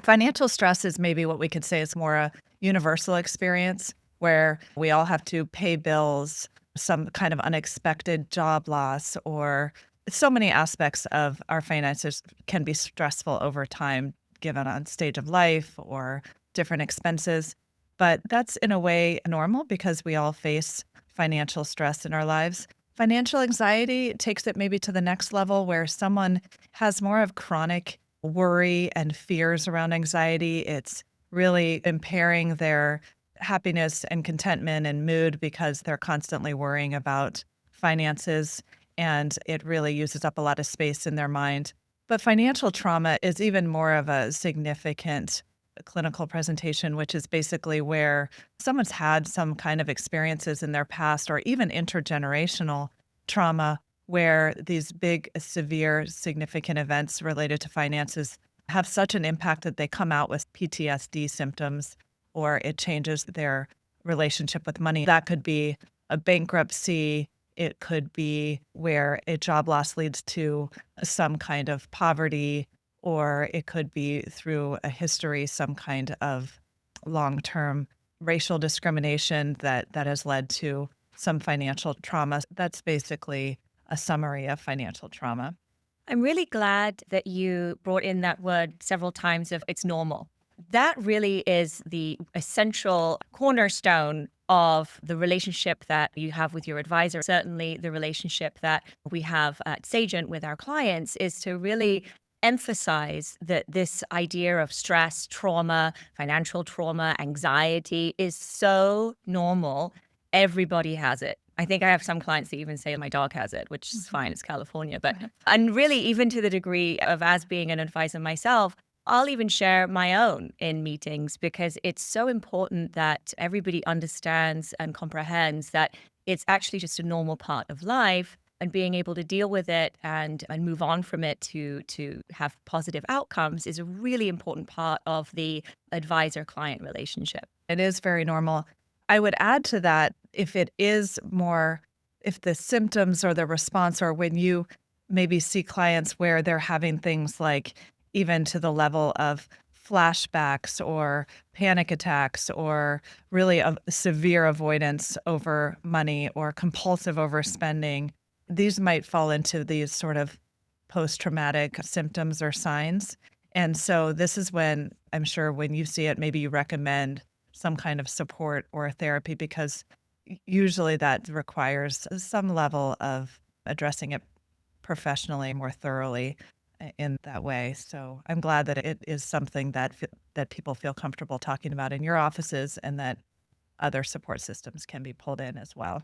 Financial stress is maybe what we could say is more a universal experience where we all have to pay bills, some kind of unexpected job loss, or so many aspects of our finances can be stressful over time, given on stage of life or different expenses. But that's in a way normal because we all face financial stress in our lives. Financial anxiety takes it maybe to the next level where someone has more of chronic worry and fears around anxiety. It's really impairing their happiness and contentment and mood because they're constantly worrying about finances, and it really uses up a lot of space in their mind. But financial trauma is even more of a significant clinical presentation, which is basically where someone's had some kind of experiences in their past or even intergenerational trauma where these big, severe, significant events related to finances have such an impact that they come out with PTSD symptoms or it changes their relationship with money. That could be a bankruptcy. It could be where a job loss leads to some kind of poverty, or it could be through a history, some kind of long-term racial discrimination that has led to some financial trauma. That's basically a summary of financial trauma. I'm really glad that you brought in that word several times of it's normal. That really is the essential cornerstone of the relationship that you have with your advisor. Certainly, the relationship that we have at Sagient with our clients is to really emphasize that this idea of stress, trauma, financial trauma, anxiety is so normal. Everybody has it. I think I have some clients that even say my dog has it, which is fine. It's California. But, and really, even to the degree of as being an advisor myself, I'll even share my own in meetings because it's so important that everybody understands and comprehends that it's actually just a normal part of life, and being able to deal with it and move on from it to have positive outcomes is a really important part of the advisor client relationship. It is very normal. I would add to that, if it is more, if the symptoms or the response, or when you maybe see clients where they're having things like even to the level of flashbacks or panic attacks or really a severe avoidance over money or compulsive overspending, these might fall into these sort of post-traumatic symptoms or signs. And so this is when I'm sure when you see it, maybe you recommend some kind of support or therapy because usually that requires some level of addressing it professionally more thoroughly in that way. So I'm glad that it is something that that people feel comfortable talking about in your offices and that other support systems can be pulled in as well.